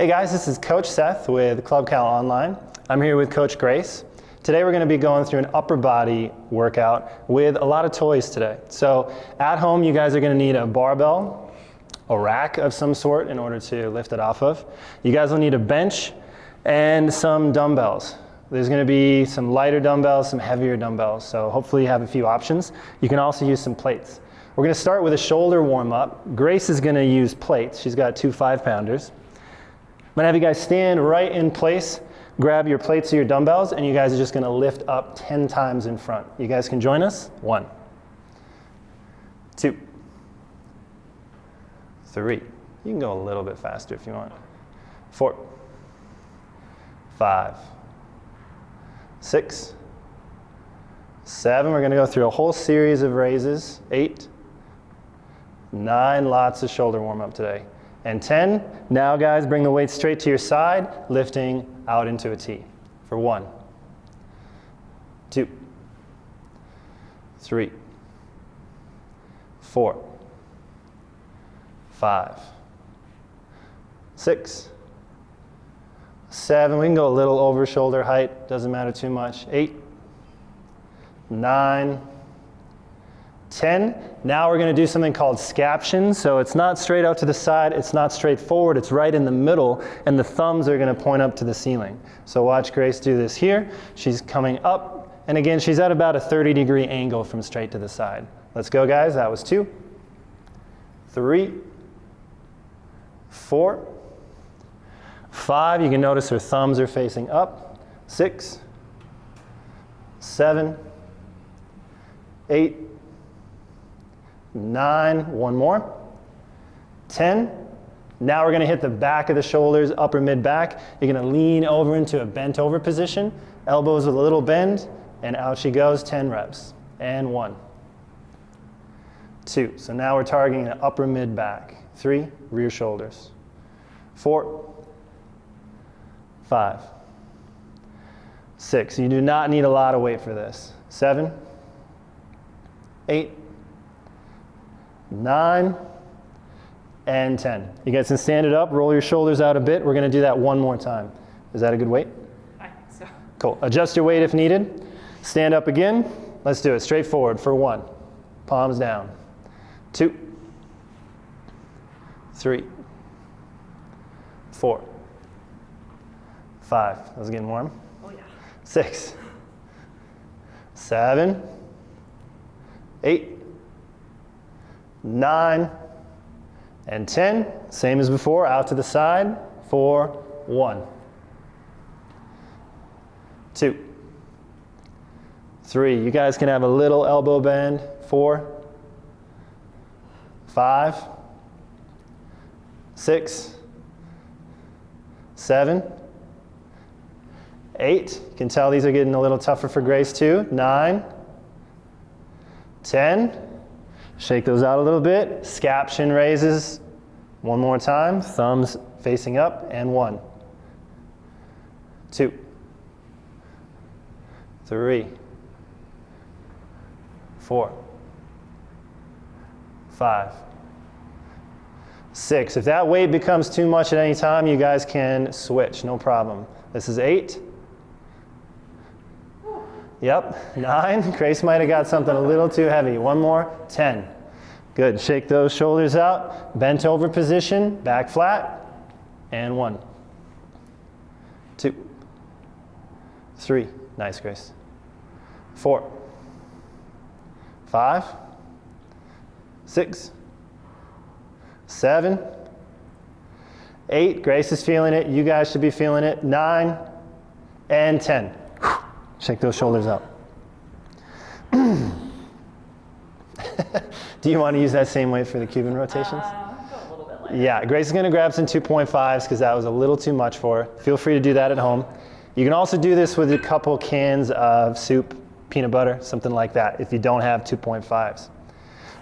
Hey guys, this is Coach Seth with ClubCal Online. I'm here with Coach Grace. Today we're going to be going through an upper body workout with a lot of toys today. So at home you guys are going to need a barbell, a rack of some sort in order to lift it off of. You guys will need a bench and some dumbbells. There's going to be some lighter dumbbells, some heavier dumbbells, so hopefully you have a few options. You can also use some plates. We're going to start with a shoulder warm-up. Grace is going to use plates. She's got two 5-pounders. I'm going to have you guys stand right in place, grab your plates or your dumbbells, and you guys are just going to lift up 10 times in front. You guys can join us. 1, 2, 3. You can go a little bit faster if you want. 4, 5, 6, 7. We're going to go through a whole series of raises. 8, 9, lots of shoulder warm-up today. And 10, now guys, bring the weight straight to your side, lifting out into a T. For 1, 2, 3, 4, 5, 6, 7. We can go a little over shoulder height, doesn't matter too much. 8, 9, 10. Now we're going to do something called scaption. So it's not straight out to the side, it's not straight forward, it's right in the middle, and the thumbs are going to point up to the ceiling. So watch Grace do this here. She's coming up, and again, she's at about a 30-degree angle from straight to the side. Let's go, guys. That was 2, 3, 4, 5. You can notice her thumbs are facing up. 6, 7, 8, 9, one more, 10. Now we're going to hit the back of the shoulders, upper mid-back. You're going to lean over into a bent over position, elbows with a little bend, and out she goes, 10 reps. And 1, 2. So now we're targeting the upper mid-back. 3, rear shoulders. 4, 5, 6. You do not need a lot of weight for this. 7, 8, 9, and 10. You guys can stand it up, roll your shoulders out a bit. We're going to do that one more time. Is that a good weight? I think so. Cool. Adjust your weight if needed. Stand up again. Let's do it. Straight forward for 1. Palms down. 2, 3, 4, 5. That was getting warm. Oh yeah. 6, 7, 8, 9, and 10. Same as before, out to the side. 4, 1, 2, 3. You guys can have a little elbow bend. 4, 5, 6, 7, 8. You can tell these are getting a little tougher for Grace too. 9, 10. Shake those out a little bit. Scaption raises. One more time. Thumbs facing up. And 1, 2, 3, 4, 5, 6. If that weight becomes too much at any time, you guys can switch. No problem. This is 8. Yep, 9. Grace might have got something a little too heavy. One more, 10. Good, shake those shoulders out. Bent over position, back flat. And 1, 2, 3. Nice, Grace. 4, 5, 6, 7, 8. Grace is feeling it. You guys should be feeling it. 9, and 10. Shake those shoulders out. Do you want to use that same weight for the Cuban rotations? Go a little bit lighter. Yeah, Grace is going to grab some 2.5s because that was a little too much for her. Feel free to do that at home. You can also do this with a couple cans of soup, peanut butter, something like that, if you don't have 2.5s.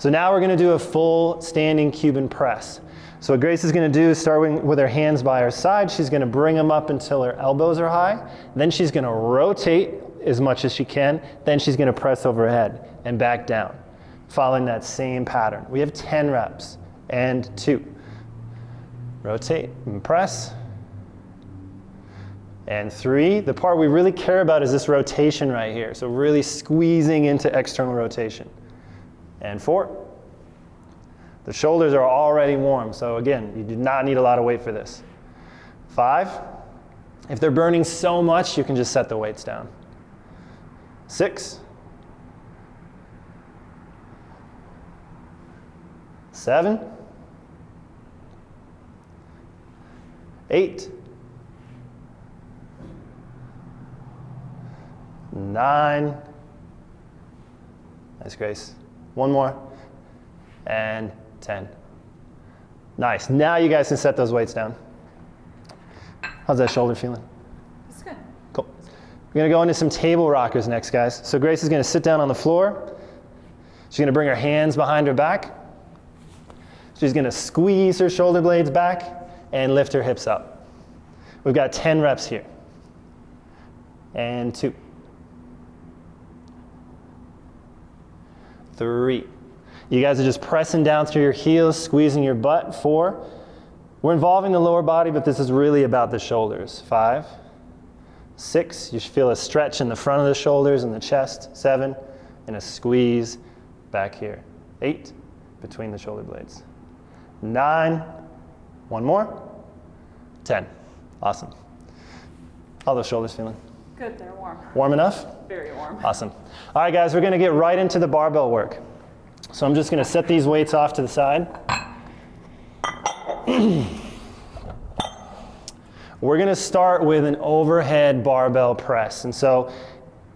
So now we're going to do a full standing Cuban press. So what Grace is going to do is start with her hands by her side. She's going to bring them up until her elbows are high. Then she's going to rotate as much as she can. Then she's going to press overhead and back down, following that same pattern. We have 10 reps. And 2. Rotate and press And 3. The part we really care about is this rotation right here. So really squeezing into external rotation. And 4. The shoulders are already warm. So again, you do not need a lot of weight for this. 5. If they're burning so much, you can just set the weights down. 6. 7. 8. 9. Nice, Grace. One more. And 10. Nice. Now you guys can set those weights down. How's that shoulder feeling? It's good. Cool. We're going to go into some table rockers next, guys. So Grace is going to sit down on the floor. She's going to bring her hands behind her back. She's going to squeeze her shoulder blades back and lift her hips up. We've got 10 reps here. And 2. 3. You guys are just pressing down through your heels, squeezing your butt. 4. We're involving the lower body, but this is really about the shoulders. 5. 6. You should feel a stretch in the front of the shoulders and the chest. 7. And a squeeze back here. 8. Between the shoulder blades. 9. One more. 10. Awesome. How are those shoulders feeling? Good, they're warm. Warm enough? Very warm. Awesome. All right, guys, we're going to get right into the barbell work. So I'm just going to set these weights off to the side. We're going to start with an overhead barbell press. And so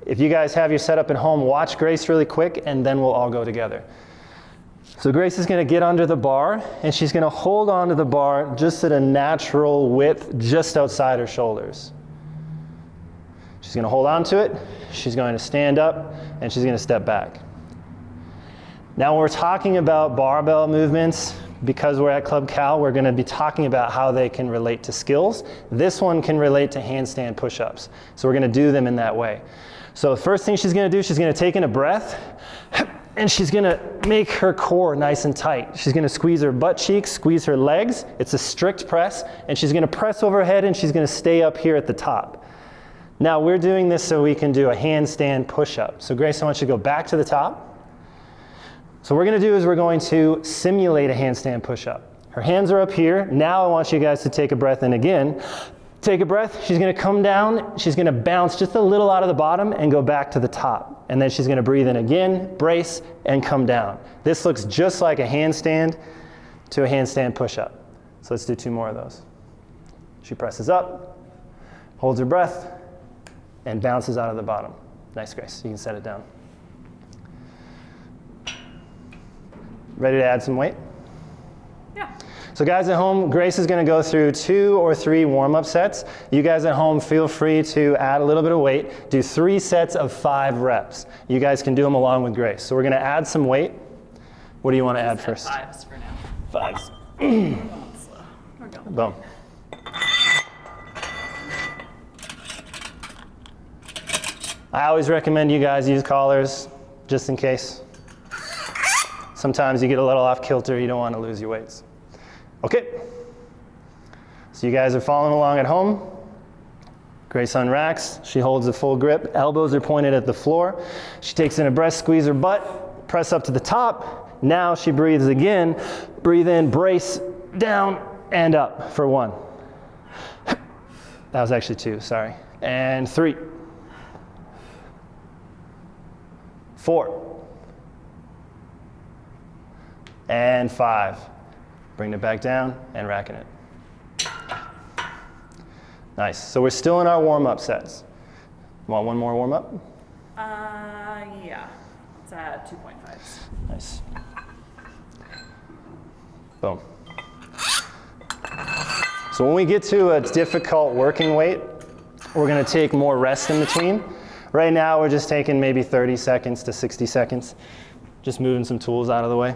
if you guys have your setup at home, watch Grace really quick, and then we'll all go together. So Grace is going to get under the bar, and she's going to hold onto the bar just at a natural width, just outside her shoulders. She's going to hold on to it, she's going to stand up, and she's going to step back. Now when we're talking about barbell movements, because we're at ClubCal, we're going to be talking about how they can relate to skills. This one can relate to handstand push-ups. So we're going to do them in that way. So the first thing she's going to do, she's going to take in a breath, and she's going to make her core nice and tight. She's going to squeeze her butt cheeks, squeeze her legs. It's a strict press, and she's going to press overhead, and she's going to stay up here at the top. Now we're doing this so we can do a handstand push-up. So Grace, I want you to go back to the top. So what we're going to do is we're going to simulate a handstand push-up. Her hands are up here. Now I want you guys to take a breath in again. Take a breath. She's going to come down. She's going to bounce just a little out of the bottom and go back to the top. And then she's going to breathe in again, brace, and come down. This looks just like a handstand to a handstand push-up. So let's do 2 more of those. She presses up, holds her breath, and bounces out of the bottom. Nice, Grace. You can set it down. Ready to add some weight? Yeah. So guys at home, Grace is going to go through 2 or 3 warm-up sets. You guys at home, feel free to add a little bit of weight. Do 3 sets of 5 reps. You guys can do them along with Grace. So we're going to add some weight. What do you want to add first? 5s for now. 5s. We're going slow. We're going. Boom. I always recommend you guys use collars just in case. Sometimes you get a little off kilter, you don't want to lose your weights. Okay, so you guys are following along at home. Grace unracks, she holds a full grip, elbows are pointed at the floor. She takes in a breath, squeeze her butt, press up to the top. Now she breathes again, breathe in, brace, down, and up for 1. That was actually 2, sorry. And 3. 4. And 5. Bring it back down and racking it. Nice. So we're still in our warm-up sets. Want one more warm-up? Yeah. It's at 2.5s. Nice. Boom. So when we get to a difficult working weight, we're going to take more rest in between. Right now we're just taking maybe 30 seconds to 60 seconds. Just moving some tools out of the way.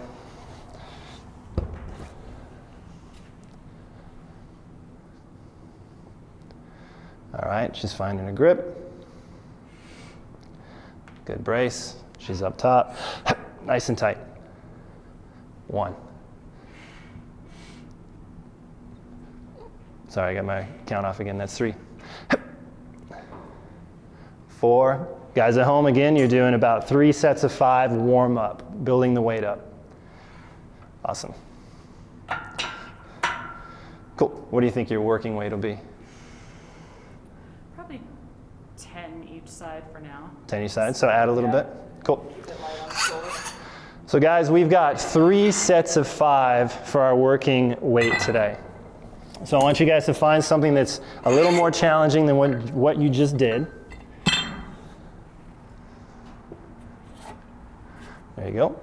All right, she's finding a grip. Good brace. She's up top. Nice and tight. 1. Sorry, I got my count off again. That's 3. 4. Guys at home, again, you're doing about 3 sets of 5 warm up, building the weight up. Awesome. Cool. What do you think your working weight will be? Probably 10 each side for now. 10 each side, so add a little bit. Cool. Keep it light on the shoulders. So guys, we've got 3 sets of 5 for our working weight today. So I want you guys to find something that's a little more challenging than what you just did. There you go.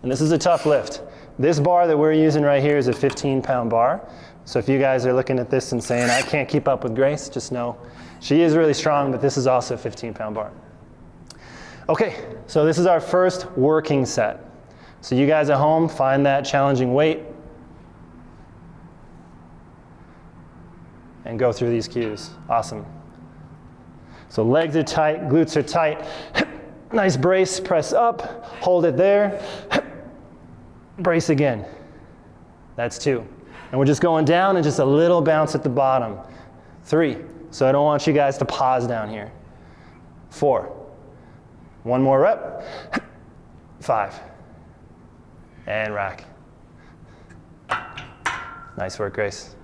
And this is a tough lift. This bar that we're using right here is a 15-pound bar. So if you guys are looking at this and saying, I can't keep up with Grace, just know she is really strong, but this is also a 15-pound bar. Okay, so this is our first working set. So you guys at home, find that challenging weight and go through these cues. Awesome. So legs are tight, glutes are tight. Nice brace, press up, hold it there. Brace again. That's 2. And we're just going down and just a little bounce at the bottom. 3. So I don't want you guys to pause down here. 4. 1 more rep. 5. And rack. Nice work, Grace.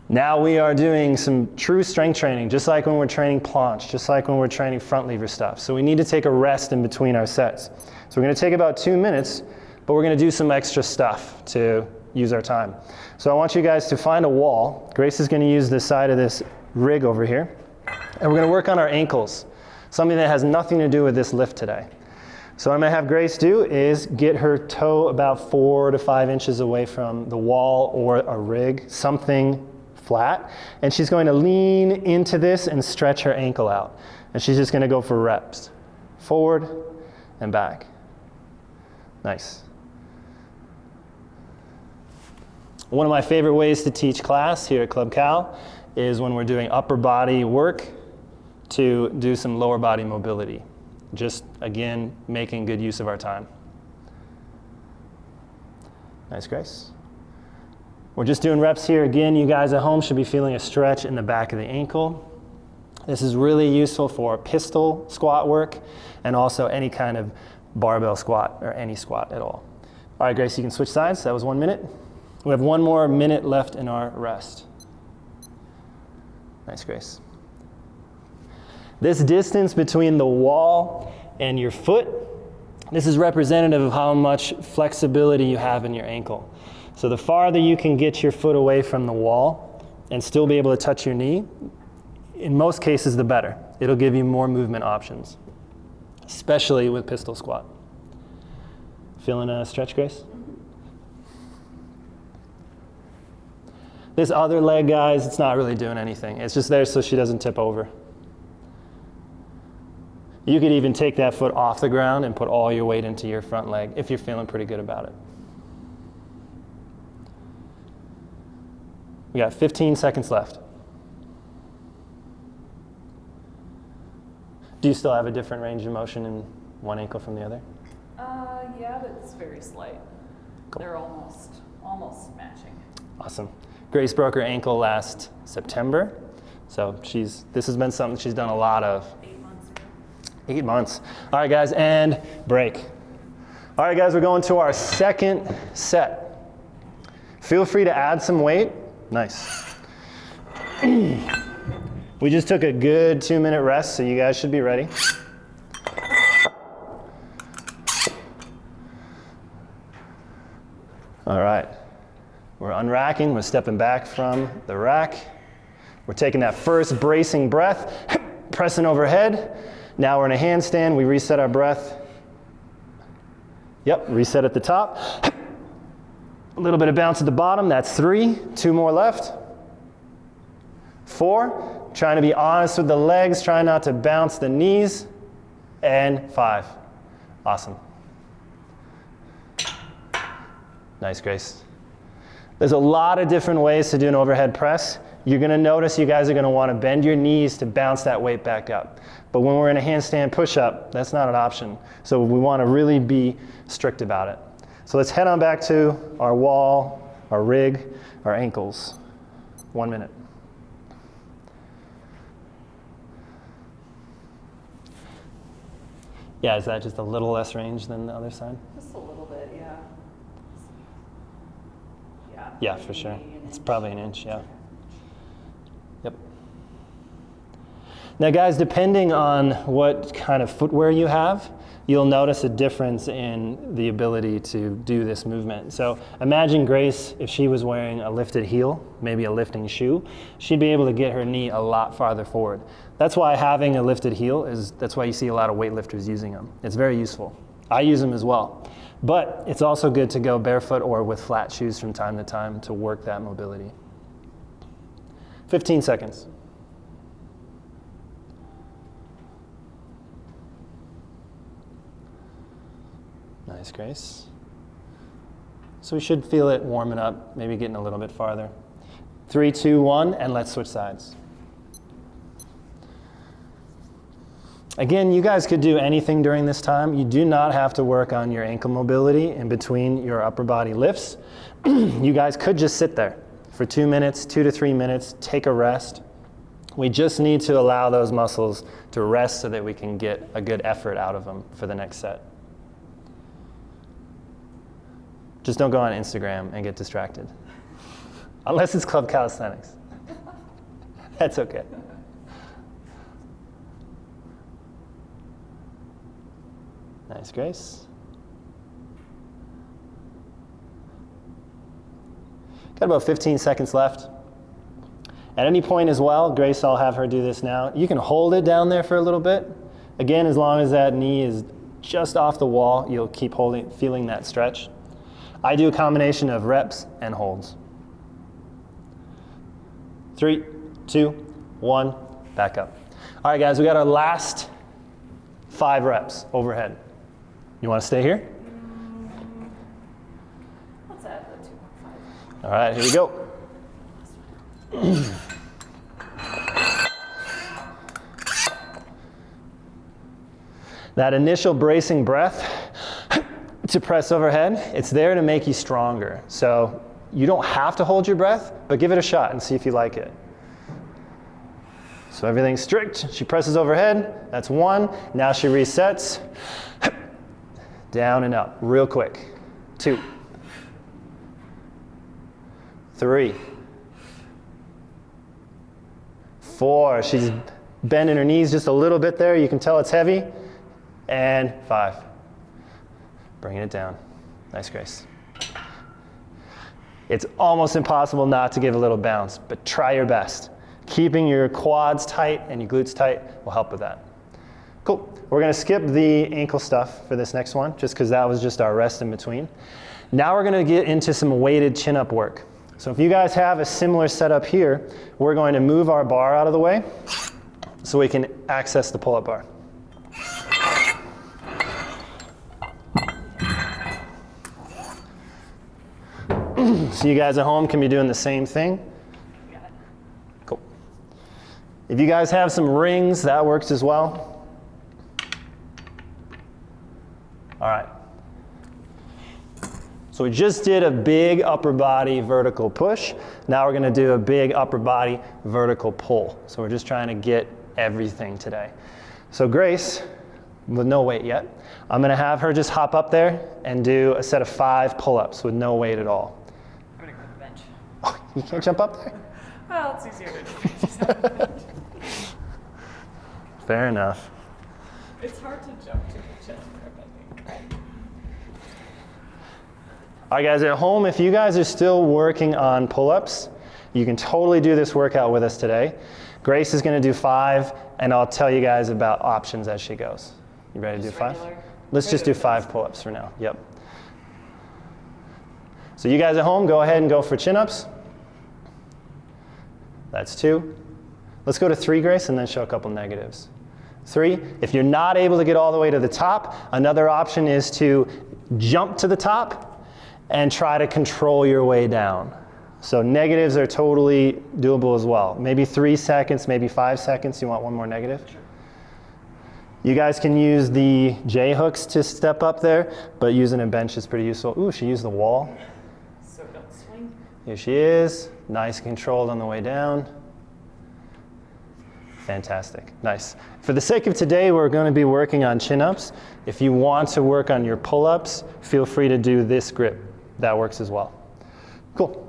Now we are doing some true strength training, just like when we're training planche, just like when we're training front lever stuff. So we need to take a rest in between our sets. So we're going to take about 2 minutes, but we're going to do some extra stuff to use our time. So I want you guys to find a wall. Grace is going to use the side of this rig over here, and we're going to work on our ankles, something that has nothing to do with this lift today. So what I'm going to have Grace do is get her toe about 4 to 5 inches away from the wall or a rig, something flat, and she's going to lean into this and stretch her ankle out. And she's just going to go for reps. Forward and back. Nice. One of my favorite ways to teach class here at ClubCal is when we're doing upper body work to do some lower body mobility. Just, again, making good use of our time. Nice, Grace. We're just doing reps here. Again, you guys at home should be feeling a stretch in the back of the ankle. This is really useful for pistol squat work and also any kind of barbell squat or any squat at all. All right, Grace, you can switch sides. That was 1 minute. We have 1 more minute left in our rest. Nice, Grace. This distance between the wall and your foot, this is representative of how much flexibility you have in your ankle. So the farther you can get your foot away from the wall and still be able to touch your knee, in most cases the better. It'll give you more movement options, especially with pistol squat. Feeling a stretch, Grace? This other leg, guys, it's not really doing anything. It's just there so she doesn't tip over. You could even take that foot off the ground and put all your weight into your front leg if you're feeling pretty good about it. We got 15 seconds left. Do you still have a different range of motion in one ankle from the other? Yeah, but it's very slight. Cool. They're almost matching. Awesome. Grace broke her ankle last September, so this has been something she's done a lot of. 8 months ago. 8 months. All right, guys, and break. All right, guys, we're going to our second set. Feel free to add some weight. Nice. We just took a good 2-minute rest, so you guys should be ready. All right. We're unracking, we're stepping back from the rack. We're taking that first bracing breath, pressing overhead. Now we're in a handstand, we reset our breath. Yep, reset at the top. A little bit of bounce at the bottom, that's 3, 2 more left. 4, trying to be honest with the legs, trying not to bounce the knees. And 5, awesome. Nice, Grace. There's a lot of different ways to do an overhead press. You're gonna notice you guys are gonna wanna bend your knees to bounce that weight back up. But when we're in a handstand push-up, that's not an option. So we wanna really be strict about it. So let's head on back to our wall, our rig, our ankles. 1 minute. Yeah, is that just a little less range than the other side? Just a little bit, yeah. Yeah. Yeah, for sure. Maybe an It's inch. probably an inch, yeah. Yep. Now guys, depending on what kind of footwear you have, you'll notice a difference in the ability to do this movement. So imagine Grace, if she was wearing a lifted heel, maybe a lifting shoe, she'd be able to get her knee a lot farther forward. That's why having a lifted heel that's why you see a lot of weightlifters using them. It's very useful. I use them as well. But it's also good to go barefoot or with flat shoes from time to time to work that mobility. 15 seconds. Nice, Grace. So we should feel it warming up, maybe getting a little bit farther. 3, 2, 1, and let's switch sides. Again, you guys could do anything during this time. You do not have to work on your ankle mobility in between your upper body lifts. You guys could just sit there for 2 minutes, 2 to 3 minutes, take a rest. We just need to allow those muscles to rest so that we can get a good effort out of them for the next set. Just don't go on Instagram and get distracted. Unless it's Club Calisthenics. That's okay. Nice, Grace. Got about 15 seconds left. At any point as well, Grace, I'll have her do this now. You can hold it down there for a little bit. Again, as long as that knee is just off the wall, you'll keep feeling that stretch. I do a combination of reps and holds. 3, 2, 1, back up. All right, guys, we got our last 5 reps overhead. You want to stay here? Let's add the 2.5. All right, here we go. That initial bracing breath to press overhead, it's there to make you stronger. So you don't have to hold your breath, but give it a shot and see if you like it. So everything's strict. She presses overhead. That's 1. Now she resets. Down and up, real quick. 2. 3. 4. She's bending her knees just a little bit there. You can tell it's heavy. And 5. Bringing it down. Nice, Grace. It's almost impossible not to give a little bounce, but try your best. Keeping your quads tight and your glutes tight will help with that. Cool. We're going to skip the ankle stuff for this next one, just because that was just our rest in between. Now we're going to get into some weighted chin-up work. So if you guys have a similar setup here, we're going to move our bar out of the way so we can access the pull-up bar. So you guys at home can be doing the same thing. Cool. If you guys have some rings, that works as well. All right. So we just did a big upper body vertical push. Now we're going to do a big upper body vertical pull. So we're just trying to get everything today. So Grace, with no weight yet, I'm going to have her just hop up there and do a set of 5 pull-ups with no weight at all. I'm going to go to the bench. Oh, you can't jump up there? Well, it's easier to do just on the bench. Fair enough. It's hard to jump to the chest grip, I think. All right, guys, at home, if you guys are still working on pull-ups, you can totally do this workout with us today. Grace is going to do 5, and I'll tell you guys about options as she goes. You ready to do 5? Let's just do 5 pull-ups for now. Yep. So you guys at home, go ahead and go for chin-ups. That's 2. Let's go to 3, Grace, and then show a couple negatives. 3, if you're not able to get all the way to the top, another option is to jump to the top and try to control your way down. So negatives are totally doable as well. Maybe 3 seconds, maybe 5 seconds. You want one more negative? Sure. You guys can use the J hooks to step up there, but using a bench is pretty useful. Ooh, she used the wall. So don't swing. Here she is, nice and controlled on the way down. Fantastic, nice. For the sake of today, we're going to be working on chin-ups. If you want to work on your pull-ups, feel free to do this grip. That works as well. Cool.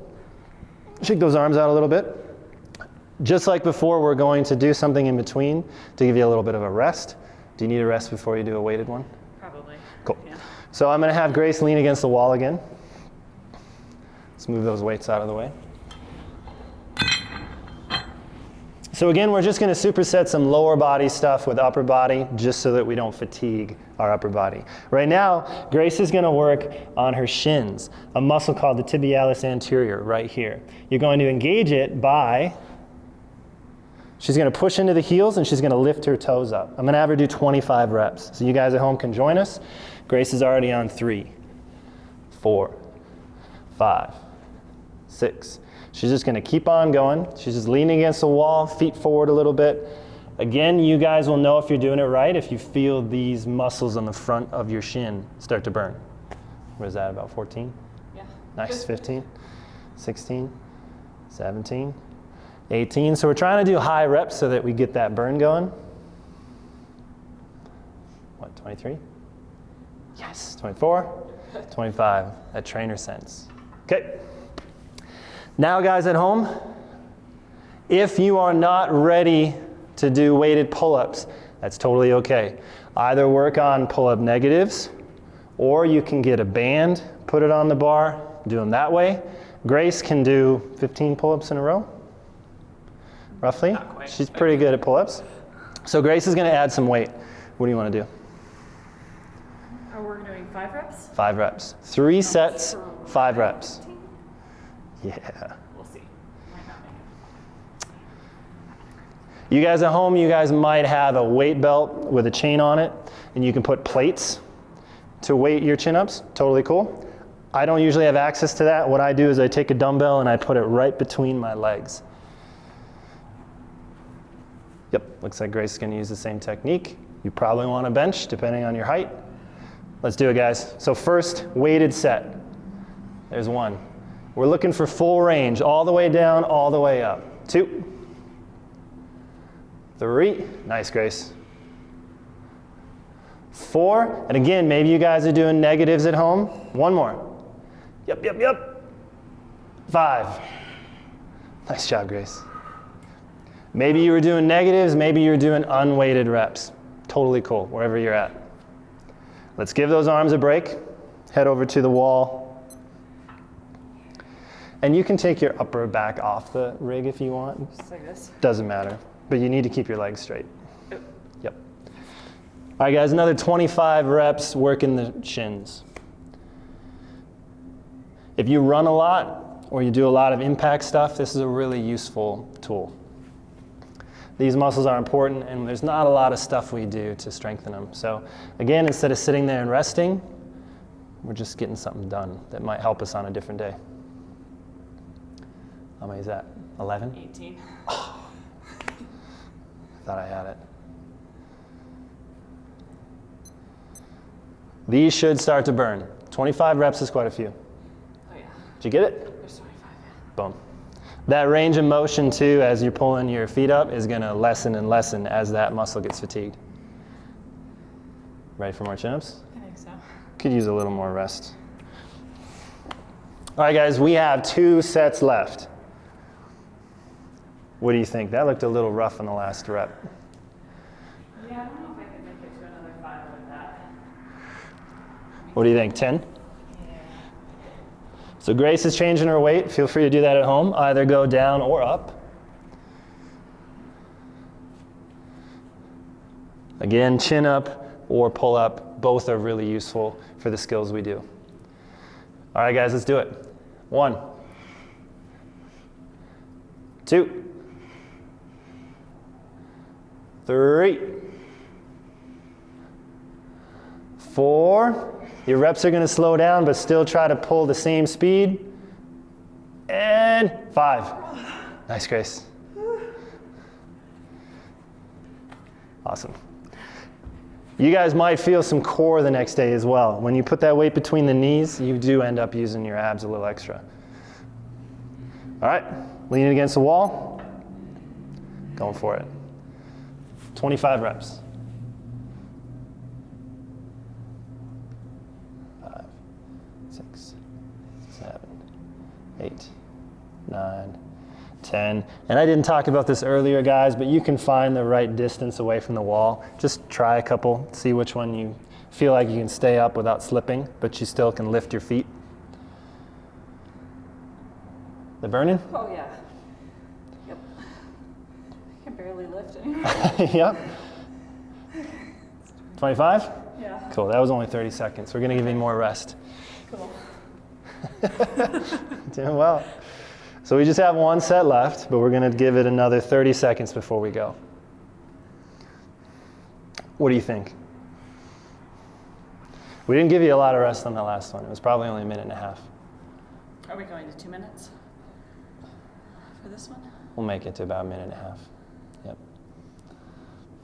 Shake those arms out a little bit. Just like before, we're going to do something in between to give you a little bit of a rest. Do you need a rest before you do a weighted one? Probably. Cool. Yeah. So I'm going to have Grace lean against the wall again. Let's move those weights out of the way. So again, we're just going to superset some lower body stuff with upper body just so that we don't fatigue our upper body. Right now, Grace is going to work on her shins, a muscle called the tibialis anterior right here. You're going to engage it by, she's going to push into the heels and she's going to lift her toes up. I'm going to have her do 25 reps. So you guys at home can join us. Grace is already on 3, 4, 5, 6. She's just going to keep on going. She's just leaning against the wall, feet forward a little bit. Again, you guys will know if you're doing it right if you feel these muscles on the front of your shin start to burn. What is that, about 14? Yeah. Nice, 15, 16, 17, 18. So we're trying to do high reps so that we get that burn going. What, 23? Yes, 24, 25, that trainer sense. Okay. Now guys at home, if you are not ready to do weighted pull-ups, that's totally okay. Either work on pull-up negatives, or you can get a band, put it on the bar, do them that way. Grace can do 15 pull-ups in a row, roughly. Not quite. She's pretty good at pull-ups. So Grace is gonna add some weight. What do you wanna do? Oh, we're doing 5 reps? 5 reps. 3 sets, 5 reps. 15? Yeah. We'll see. Might not make it. You guys at home, you guys might have a weight belt with a chain on it, and you can put plates to weight your chin-ups. Totally cool. I don't usually have access to that. What I do is I take a dumbbell and I put it right between my legs. Yep, looks like Grace is going to use the same technique. You probably want a bench, depending on your height. Let's do it, guys. So first, weighted set. There's 1. We're looking for full range, all the way down, all the way up. 2, 3, nice, Grace. 4, and again, maybe you guys are doing negatives at home. 1 more. Yep. 5. Nice job, Grace. Maybe you were doing negatives, maybe you're doing unweighted reps. Totally cool, wherever you're at. Let's give those arms a break. Head over to the wall. And you can take your upper back off the rig if you want. Just like this. Doesn't matter, but you need to keep your legs straight. Yep. Yep. All right, guys, another 25 reps working the shins. If you run a lot or you do a lot of impact stuff, this is a really useful tool. These muscles are important, and there's not a lot of stuff we do to strengthen them. So again, instead of sitting there and resting, we're just getting something done that might help us on a different day. How many is that? 11? 18. Oh, I thought I had it. These should start to burn. 25 reps is quite a few. Oh yeah. Did you get it? There's 25, yeah. Boom. That range of motion too, as you're pulling your feet up, is gonna lessen and lessen as that muscle gets fatigued. Ready for more chin-ups? I think so. Could use a little more rest. All right, guys, we have 2 sets left. What do you think? That looked a little rough in the last rep. Yeah, I don't know if I can make it to another 5 with that. What do you think, 10? Yeah. So Grace is changing her weight. Feel free to do that at home. Either go down or up. Again, chin up or pull up. Both are really useful for the skills we do. All right, guys, let's do it. 1, 2, 3, 4. Your reps are going to slow down, but still try to pull the same speed. And 5. Nice, Grace. Awesome. You guys might feel some core the next day as well. When you put that weight between the knees, you do end up using your abs a little extra. All right, leaning against the wall. Going for it. 25 reps. 5, 6, 7, 8, 9, 10. And I didn't talk about this earlier, guys, but you can find the right distance away from the wall. Just try a couple, see which one you feel like you can stay up without slipping, but you still can lift your feet. They're burning? Oh yeah. Yep. I can barely lift anymore. Yep. 25? Yeah. Cool, that was only 30 seconds. We're gonna give you more rest. Cool. Doing well. So we just have one set left, but we're gonna give it another 30 seconds before we go. What do you think? We didn't give you a lot of rest on that last one. It was probably only a minute and a half. Are we going to 2 minutes for this one? We'll make it to about a minute and a half. Yep.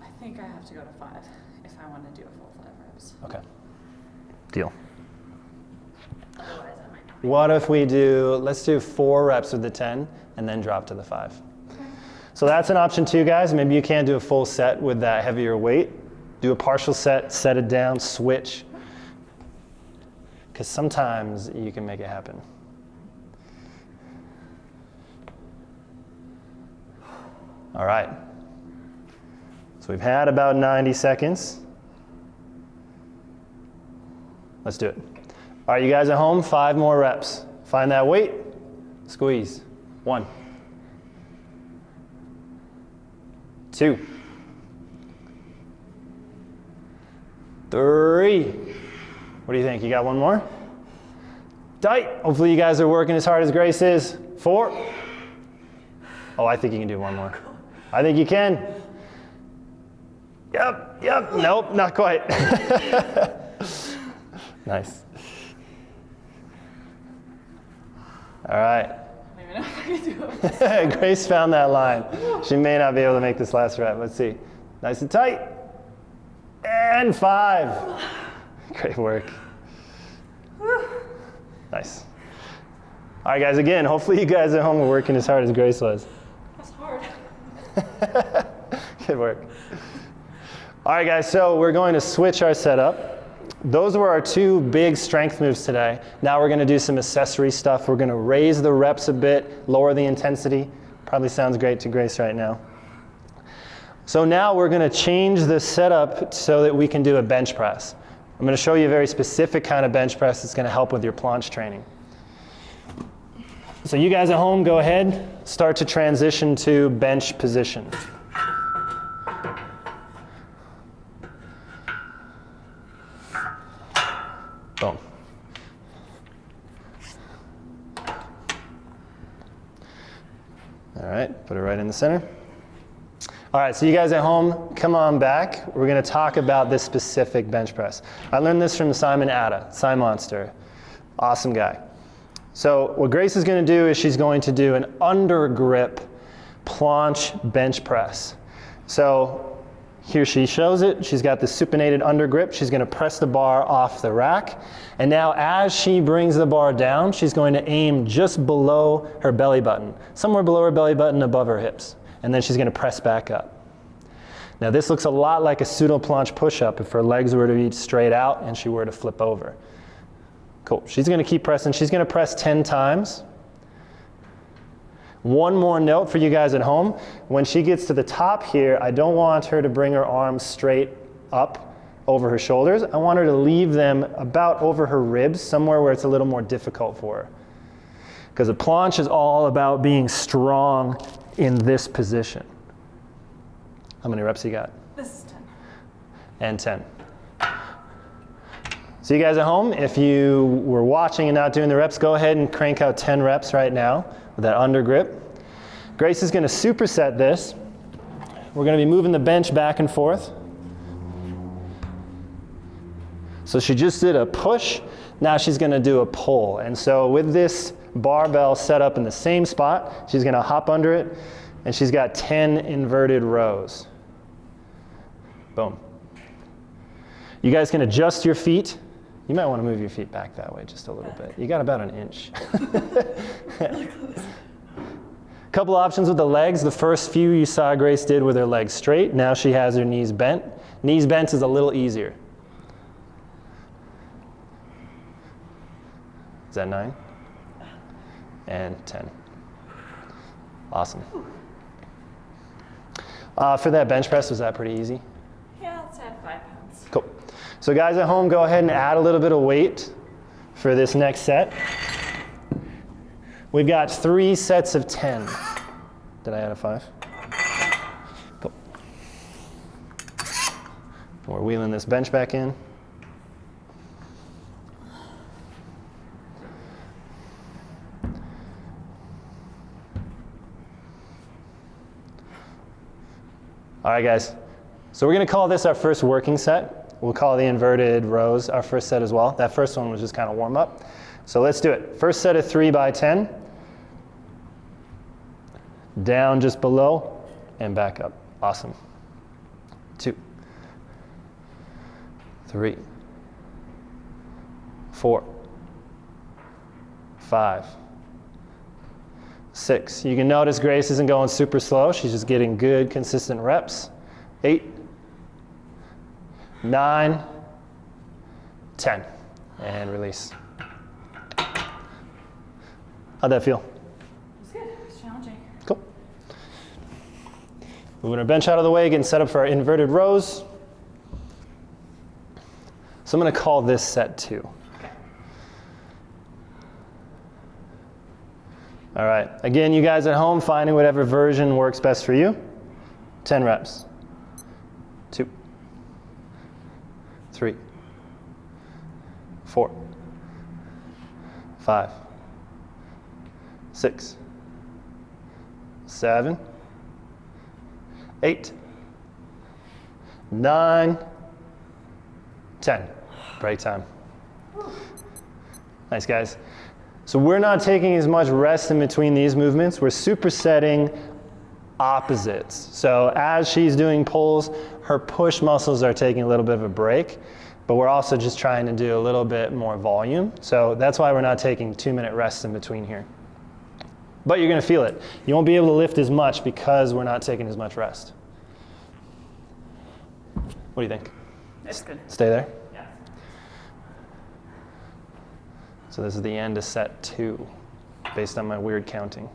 I think I have to go to 5 if I want to do a full 5 reps. Okay. Deal. Otherwise, I might not. What if we let's do 4 reps with the 10 and then drop to the 5. Okay. So that's an option too, guys. Maybe you can't do a full set with that heavier weight. Do a partial set, set it down, switch. Because sometimes you can make it happen. All right. So we've had about 90 seconds. Let's do it. All right, you guys at home, 5 more reps. Find that weight, squeeze. 1, 2, 3. What do you think? You got one more? Tight. Hopefully you guys are working as hard as Grace is. 4. Oh, I think you can do one more. I think you can. Yep. Nope, not quite. Nice. All right. I don't even know if I can do it. Grace found that line. She may not be able to make this last rep. Let's see. Nice and tight. And 5. Great work. Nice. All right, guys, again, hopefully you guys at home are working as hard as Grace was. That's hard. Good work. All right, guys, so we're going to switch our setup. Those were our 2 big strength moves today. Now we're going to do some accessory stuff. We're going to raise the reps a bit, lower the intensity. Probably sounds great to Grace right now. So now we're going to change the setup so that we can do a bench press. I'm going to show you a very specific kind of bench press that's going to help with your planche training. So you guys at home, go ahead, start to transition to bench position. Boom. All right, put it right in the center. All right, so you guys at home, come on back. We're gonna talk about this specific bench press. I learned this from Simon Atta, Monster. Awesome guy. So what Grace is gonna do is she's going to do an under grip planche bench press. So here she shows it. She's got the supinated under grip. She's gonna press the bar off the rack. And now as she brings the bar down, she's going to aim just below her belly button, somewhere below her belly button, above her hips. And then she's gonna press back up. Now this looks a lot like a pseudo planche push-up if her legs were to be straight out and she were to flip over. Cool, she's gonna keep pressing. She's gonna press 10 times. One more note for you guys at home. When she gets to the top here, I don't want her to bring her arms straight up over her shoulders. I want her to leave them about over her ribs, somewhere where it's a little more difficult for her. Because a planche is all about being strong in this position. How many reps you got? This is 10. And 10. So you guys at home, if you were watching and not doing the reps, go ahead and crank out 10 reps right now with that under grip. Grace is going to superset this. We're going to be moving the bench back and forth. So she just did a push, now she's going to do a pull. And so with this barbell set up in the same spot, she's going to hop under it, and she's got 10 inverted rows. Boom. You guys can adjust your feet. You might want to move your feet back that way just a little bit. You got about an inch. Couple options with the legs. The first few you saw Grace did with her legs straight. Now she has her knees bent. Knees bent is a little easier. Is that 9? And 10. Awesome. For that bench press, was that pretty easy? Yeah, let's add 5 pounds. Cool. So guys at home, go ahead and add a little bit of weight for this next set. We've got 3 sets of 10. Did I add a 5? Cool. We're wheeling this bench back in. All right, guys. So we're going to call this our first working set. We'll call the inverted rows our first set as well. That first one was just kind of warm up. So let's do it. First set of 3 by 10. Down just below and back up. Awesome. 2, 3, 4, 5, 6. You can notice Grace isn't going super slow. She's just getting good, consistent reps. 8, 9, 10. And release. How'd that feel? It's good. It's challenging. Cool. Moving our bench out of the way, getting set up for our inverted rows. So I'm going to call this set 2. Okay. All right. Again, you guys at home, finding whatever version works best for you. 10 reps. 2, 3, 4, 5, 6, 7, 8, 9, 10. Break time. Nice, guys. So we're not taking as much rest in between these movements. We're supersetting opposites. So as she's doing pulls, her push muscles are taking a little bit of a break, but we're also just trying to do a little bit more volume. So that's why we're not taking 2-minute rests in between here. But you're going to feel it. You won't be able to lift as much because we're not taking as much rest. What do you think? It's good. Stay there? Yeah. So this is the end of set 2, based on my weird counting.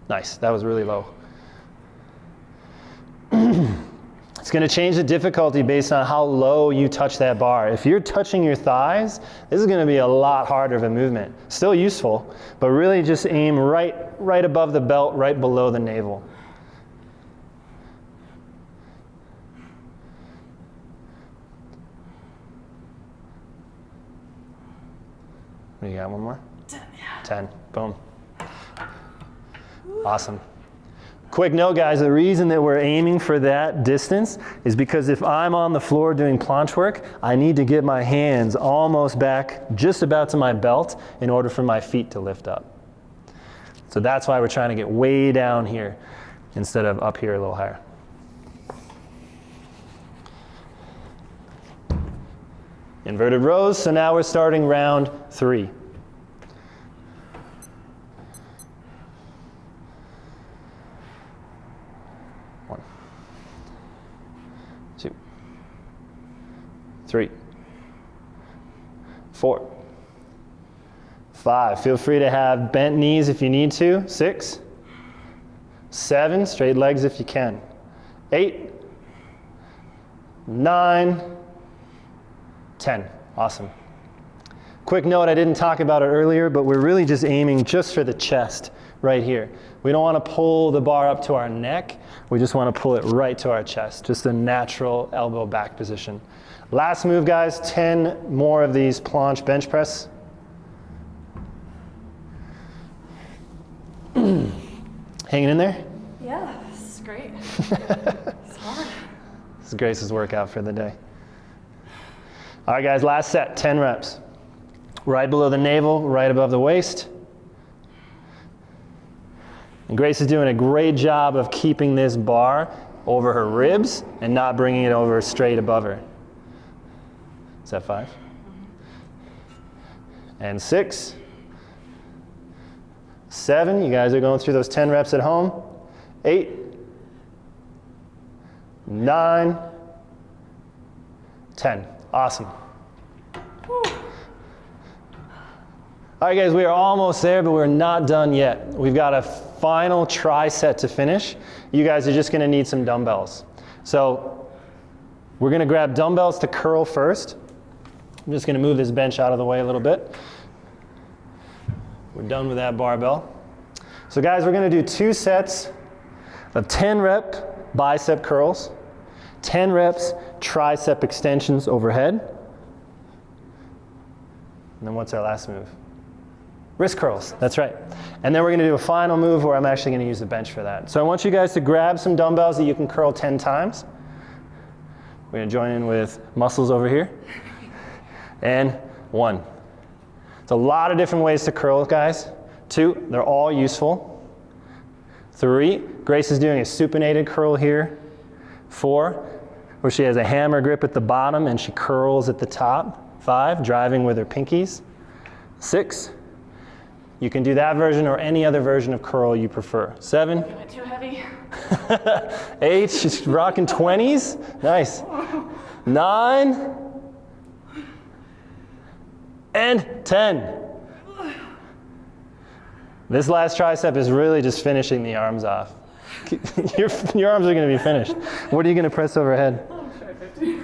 Nice, that was really low. It's going to change the difficulty based on how low you touch that bar. If you're touching your thighs, this is going to be a lot harder of a movement. Still useful, but really just aim right above the belt, right below the navel. You got one more? 10, yeah. 10, boom. Awesome. Quick note, guys, the reason that we're aiming for that distance is because if I'm on the floor doing planche work, I need to get my hands almost back just about to my belt in order for my feet to lift up. So that's why we're trying to get way down here instead of up here a little higher. Inverted rows, so now we're starting round 3. One, 2, 3, 4, 5. Feel free to have bent knees if you need to. 6, 7, straight legs if you can. 8, 9, 10. Awesome. Quick note, I didn't talk about it earlier, but we're really just aiming just for the chest right here. We don't want to pull the bar up to our neck. We just want to pull it right to our chest, just a natural elbow back position. Last move, guys, 10 more of these planche bench press. Hanging in there? Yeah, this is great. It's hard. This is Grace's workout for the day. All right, guys, last set, 10 reps. Right below the navel, right above the waist. And Grace is doing a great job of keeping this bar over her ribs and not bringing it over straight above her. Is that 5? and 6, 7. You guys are going through those 10 reps at home. 8, 9, 10. Awesome. All right, guys, we are almost there, but we're not done yet. We've got a final tri-set to finish. You guys are just gonna need some dumbbells. So we're gonna grab dumbbells to curl first. I'm just gonna move this bench out of the way a little bit. We're done with that barbell. So guys, we're gonna do 2 sets of 10 rep bicep curls, 10 reps tricep extensions overhead. And then what's our last move? Wrist curls, that's right. And then we're gonna do a final move where I'm actually gonna use the bench for that. So I want you guys to grab some dumbbells that you can curl 10 times. We're gonna join in with muscles over here. And 1. It's a lot of different ways to curl, guys. 2, they're all useful. 3, Grace is doing a supinated curl here. 4, where she has a hammer grip at the bottom and she curls at the top. 5, driving with her pinkies. 6, you can do that version or any other version of curl you prefer. 7. You went too heavy. 8, she's rocking 20s. Nice. 9. And 10. This last tricep is really just finishing the arms off. Your arms are gonna be finished. What are you gonna press overhead? I'll try 50.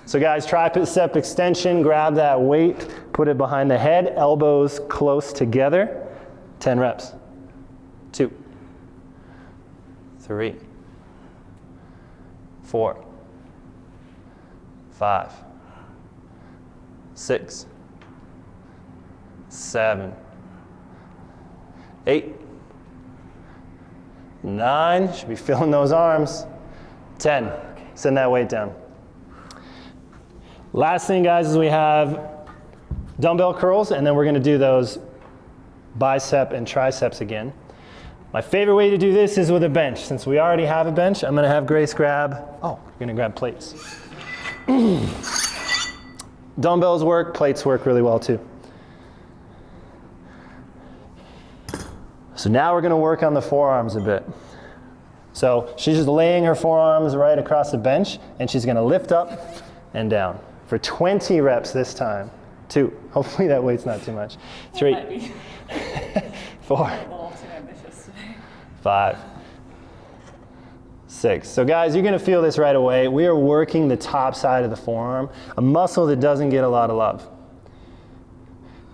So guys, tricep extension, grab that weight, put it behind the head, elbows close together, 10 reps. 2, 3, 4, 5, 6, 7, 8, 9, should be feeling those arms, 10. Send that weight down. Last thing, guys, is we have dumbbell curls, and then we're gonna do those bicep and triceps again. My favorite way to do this is with a bench. Since we already have a bench, I'm gonna have Grace grab, we're gonna grab plates. Dumbbells work, plates work really well too. So now we're gonna work on the forearms a bit. So she's just laying her forearms right across the bench, and she's gonna lift up and down for 20 reps this time. 2, hopefully that weight's not too much. 3, 4, A little too ambitious today. 5, 6. So guys, you're gonna feel this right away. We are working the top side of the forearm, a muscle that doesn't get a lot of love.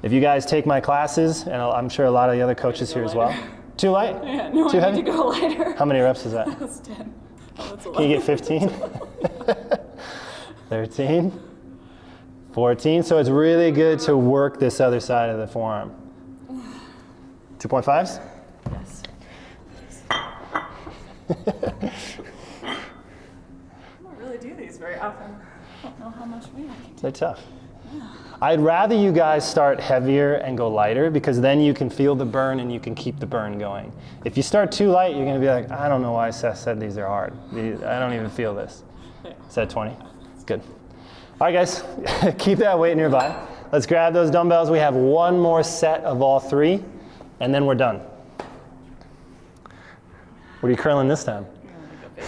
If you guys take my classes, and I'm sure a lot of the other coaches here as well. Too light? Yeah, no, Too I heavy? need to go lighter. How many reps is that? That's 10. Oh, that's 11. Can you get 15? 13, 14. So it's really good to work this other side of the forearm. 2.5s? Yes. I don't really do these very often. I don't know how much weight I can do. They're tough. I'd rather you guys start heavier and go lighter, because then you can feel the burn and you can keep the burn going. If you start too light, you're gonna be like, I don't know why Seth said these are hard. I don't even feel this. Is that 20? Good. All right, guys, keep that weight nearby. Let's grab those dumbbells. We have one more set of all 3, and then we're done. What are you curling this time?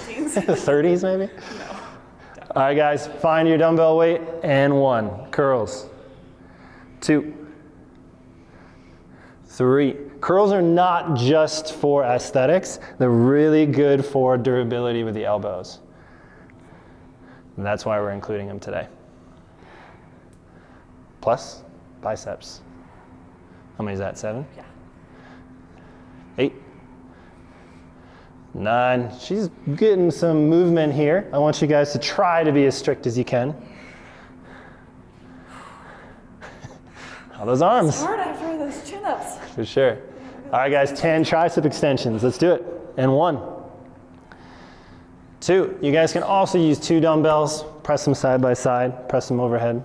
I'm gonna go 15s. 30s maybe? No. All right, guys, find your dumbbell weight, and 1, curls. 2, 3. Curls are not just for aesthetics. They're really good for durability with the elbows. And that's why we're including them today. Plus biceps. How many is that, 7? Yeah. 8, 9. She's getting some movement here. I want you guys to try to be as strict as you can. All those arms. It's hard after those chin-ups. For sure. All right, guys, 10 tricep extensions. Let's do it. And 1, 2. You guys can also use 2 dumbbells. Press them side by side. Press them overhead.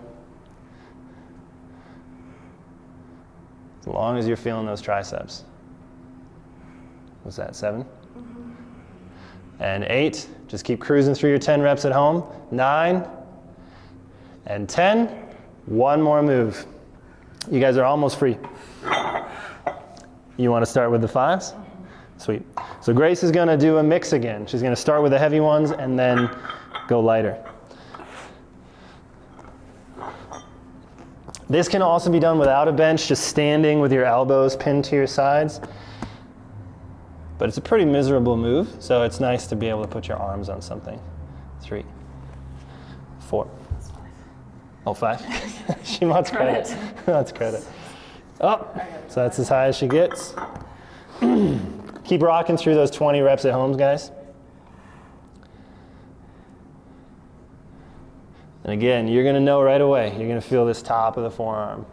As long as you're feeling those triceps. What's that, 7? And 8. Just keep cruising through your 10 reps at home. 9 and 10. One more move. You guys are almost free. You want to start with the 5s? Sweet. So Grace is going to do a mix again. She's going to start with the heavy ones and then go lighter. This can also be done without a bench, just standing with your elbows pinned to your sides. But it's a pretty miserable move, so it's nice to be able to put your arms on something. 3, 4. Oh, 5? She wants credit. That's credit. Oh, so that's as high as she gets. Keep rocking through those 20 reps at home, guys. And again, you're going to know right away. You're going to feel this top of the forearm.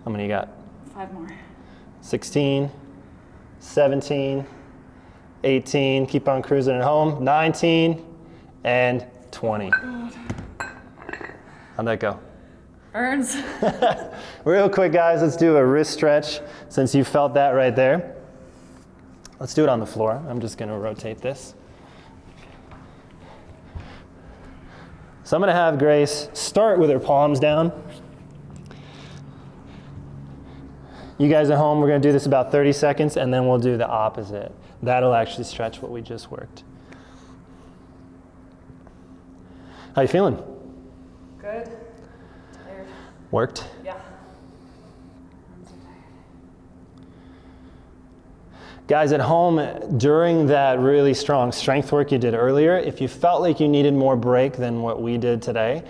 How many you got? 5 more. 16, 17, 18. Keep on cruising at home. 19 and 20. How'd that go? Burns. Real quick, guys, let's do a wrist stretch since you felt that right there. Let's do it on the floor. I'm just going to rotate this. So I'm going to have Grace start with her palms down. You guys at home, we're going to do this about 30 seconds, and then we'll do the opposite. That'll actually stretch what we just worked. How you feeling? Good. Tired. Worked? Yeah. I'm so tired. Guys at home, during that really strong strength work you did earlier, if you felt like you needed more break than what we did today,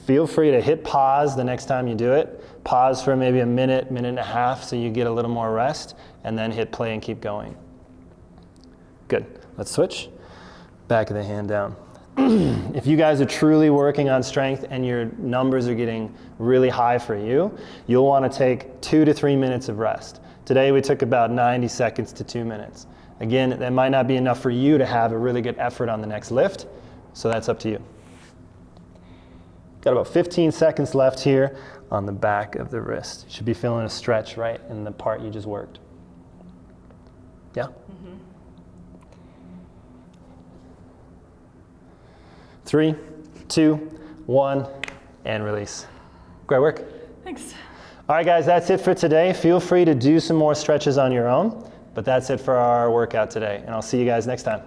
feel free to hit pause the next time you do it. Pause for maybe a minute, minute and a half so you get a little more rest, and then hit play and keep going. Good. Let's switch. Back of the hand down. If you guys are truly working on strength and your numbers are getting really high for you, you'll want to take 2 to 3 minutes of rest. Today we took about 90 seconds to 2 minutes. Again, that might not be enough for you to have a really good effort on the next lift, so that's up to you. Got about 15 seconds left here on the back of the wrist. You should be feeling a stretch right in the part you just worked. Yeah? Mm-hmm. 3, 2, 1, and release. Great work. Thanks. All right, guys, that's it for today. Feel free to do some more stretches on your own, but that's it for our workout today, and I'll see you guys next time.